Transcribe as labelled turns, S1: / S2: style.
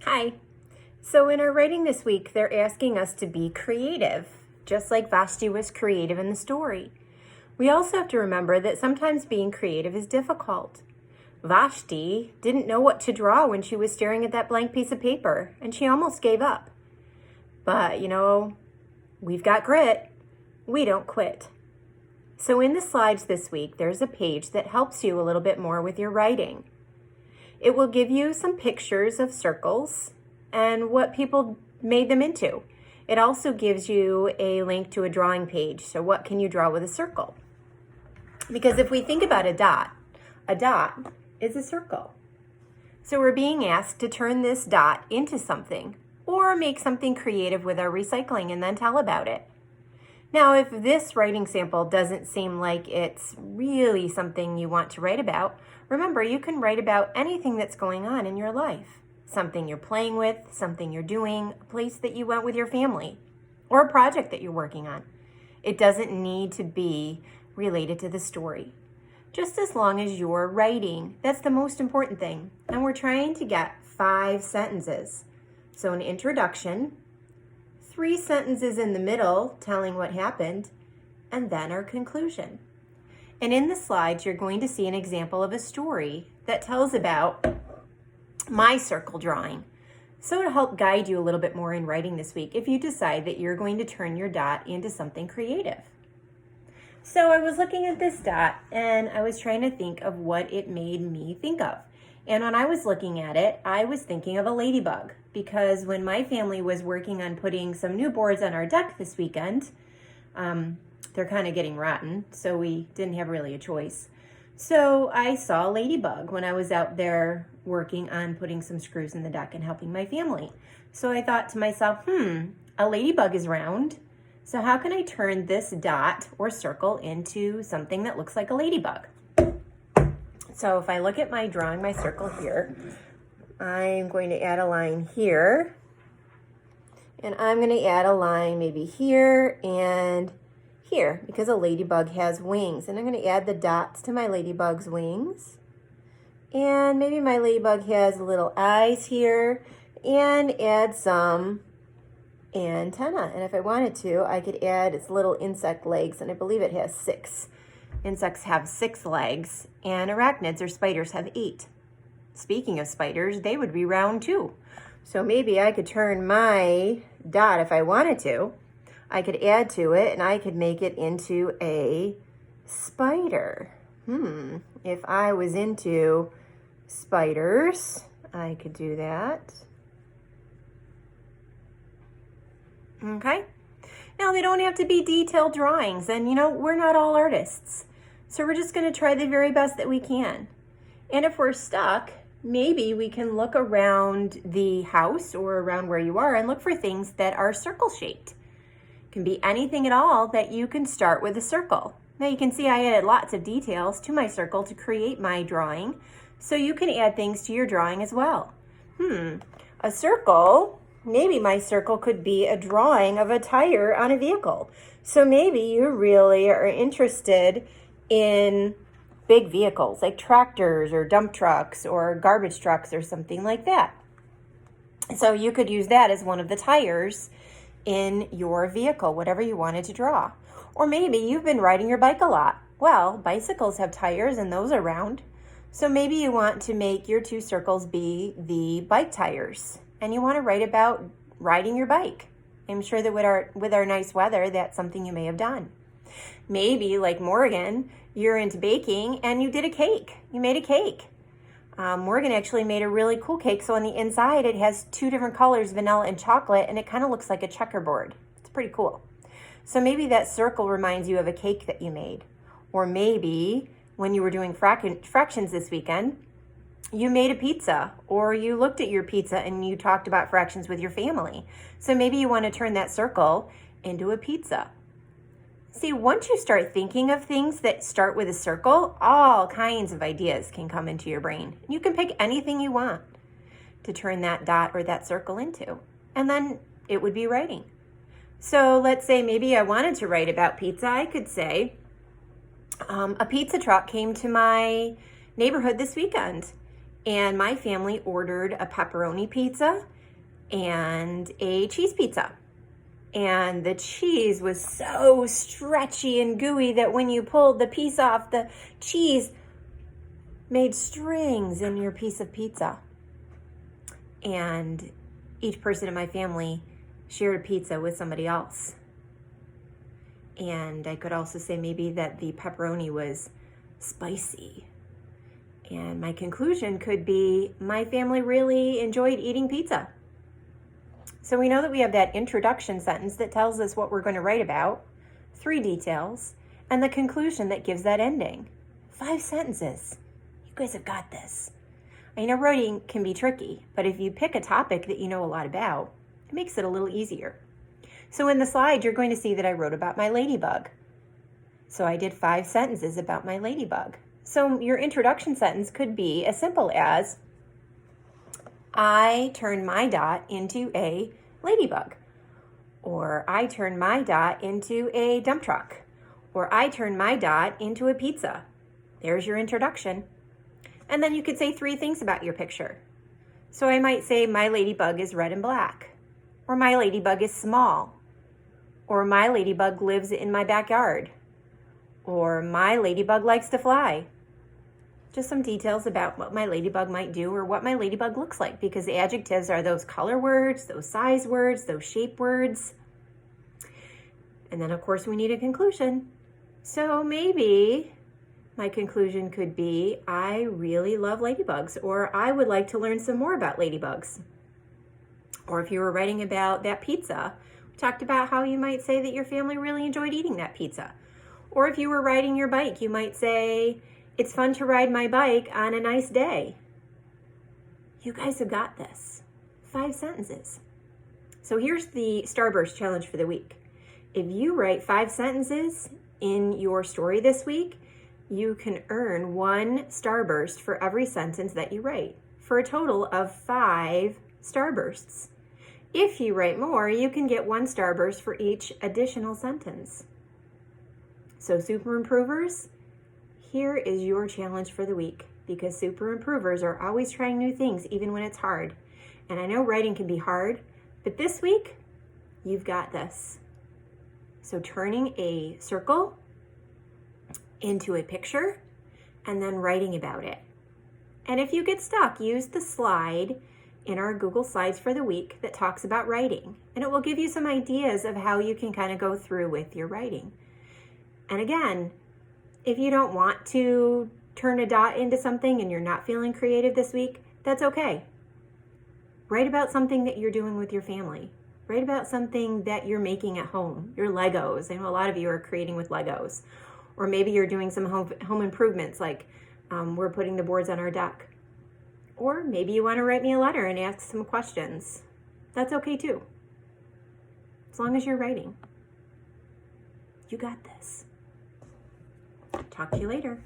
S1: Hi. So in our writing this week, they're asking us to be creative, just like Vashti was creative in the story. We also have to remember that sometimes being creative is difficult. Vashti didn't know what to draw when she was staring at that blank piece of paper, and she almost gave up. But, we've got grit. We don't quit. So in the slides this week, there's a page that helps you a little bit more with your writing. It will give you some pictures of circles and what people made them into. It also gives you a link to a drawing page. So what can you draw with a circle? Because if we think about a dot is a circle. So we're being asked to turn this dot into something or make something creative with our recycling and then tell about it. Now, if this writing sample doesn't seem like it's really something you want to write about, remember, you can write about anything that's going on in your life. Something you're playing with, something you're doing, a place that you went with your family, or a project that you're working on. It doesn't need to be related to the story. Just as long as you're writing, that's the most important thing. And we're trying to get 5 sentences. So an introduction, 3 sentences in the middle telling what happened, and then our conclusion. And in the slides, you're going to see an example of a story that tells about my circle drawing. So to help guide you a little bit more in writing this week, if you decide that you're going to turn your dot into something creative. So I was looking at this dot and I was trying to think of what it made me think of. And when I was looking at it, I was thinking of a ladybug, because when my family was working on putting some new boards on our deck this weekend, they're kind of getting rotten, so we didn't have really a choice. So I saw a ladybug when I was out there working on putting some screws in the deck and helping my family. So I thought to myself, a ladybug is round, so how can I turn this dot or circle into something that looks like a ladybug? So if I look at my drawing, my circle here, I'm going to add a line here, and I'm going to add a line maybe here and here, because a ladybug has wings, and I'm going to add the dots to my ladybug's wings, and maybe my ladybug has little eyes here, and add some antenna. And if I wanted to, I could add its little insect legs, and I believe it has 6. Insects have 6 legs, and arachnids or spiders have 8. Speaking of spiders, they would be round too. So maybe I could turn my dot, if I wanted to, I could add to it and I could make it into a spider. If I was into spiders, I could do that. Okay. Now, they don't have to be detailed drawings, and we're not all artists. So we're just going to try the very best that we can. And if we're stuck, maybe we can look around the house or around where you are and look for things that are circle shaped. It can be anything at all that you can start with a circle. Now you can see I added lots of details to my circle to create my drawing, so you can add things to your drawing as well. A circle, maybe my circle could be a drawing of a tire on a vehicle. So maybe you really are interested in big vehicles like tractors or dump trucks or garbage trucks or something like that. So you could use that as one of the tires in your vehicle, whatever you wanted to draw. Or maybe you've been riding your bike a lot. Well, bicycles have tires and those are round. So maybe you want to make your 2 circles be the bike tires, and you want to write about riding your bike. I'm sure that with our nice weather, that's something you may have done. Maybe, like Morgan, you're into baking and you did a cake. You made a cake. Morgan actually made a really cool cake. So on the inside, it has 2 different colors, vanilla and chocolate, and it kind of looks like a checkerboard. It's pretty cool. So maybe that circle reminds you of a cake that you made. Or maybe when you were doing fractions this weekend, you made a pizza, or you looked at your pizza and you talked about fractions with your family. So maybe you want to turn that circle into a pizza. See, once you start thinking of things that start with a circle, all kinds of ideas can come into your brain. You can pick anything you want to turn that dot or that circle into, and then it would be writing. So let's say maybe I wanted to write about pizza. I could say, a pizza truck came to my neighborhood this weekend, And my family ordered a pepperoni pizza and a cheese pizza. And the cheese was so stretchy and gooey that when you pulled the piece off, the cheese made strings in your piece of pizza. And each person in my family shared a pizza with somebody else. And I could also say maybe that the pepperoni was spicy. And my conclusion could be my family really enjoyed eating pizza. So we know that we have that introduction sentence that tells us what we're going to write about, 3 details, and the conclusion that gives that ending. 5 sentences. You guys have got this. I know writing can be tricky, but if you pick a topic that you know a lot about, it makes it a little easier. So in the slide, you're going to see that I wrote about my ladybug. So I did 5 sentences about my ladybug. So your introduction sentence could be as simple as, I turned my dot into a ladybug. Or I turned my dot into a dump truck. Or I turned my dot into a pizza. There's your introduction. And then you could say 3 things about your picture. So I might say my ladybug is red and black. Or my ladybug is small. Or my ladybug lives in my backyard. Or my ladybug likes to fly. Just some details about what my ladybug might do or what my ladybug looks like, because the adjectives are those color words, those size words, those shape words. And then of course we need a conclusion. So maybe my conclusion could be, I really love ladybugs, or I would like to learn some more about ladybugs. Or if you were writing about that pizza, we talked about how you might say that your family really enjoyed eating that pizza. Or if you were riding your bike, you might say, it's fun to ride my bike on a nice day. You guys have got this. 5 sentences. So here's the Starburst challenge for the week. If you write 5 sentences in your story this week, you can earn 1 Starburst for every sentence that you write, for a total of 5 Starbursts. If you write more, you can get 1 Starburst for each additional sentence. So super improvers, here is your challenge for the week, because super improvers are always trying new things even when it's hard. And I know writing can be hard, but this week you've got this. So turning a circle into a picture and then writing about it. And if you get stuck, use the slide in our Google Slides for the week that talks about writing, and it will give you some ideas of how you can kind of go through with your writing. And again, if you don't want to turn a dot into something and you're not feeling creative this week, that's okay. Write about something that you're doing with your family. Write about something that you're making at home, your Legos. I know a lot of you are creating with Legos. Or maybe you're doing some home improvements, like we're putting the boards on our deck. Or maybe you want to write me a letter and ask some questions. That's okay too. As long as you're writing. You got this. Talk to you later.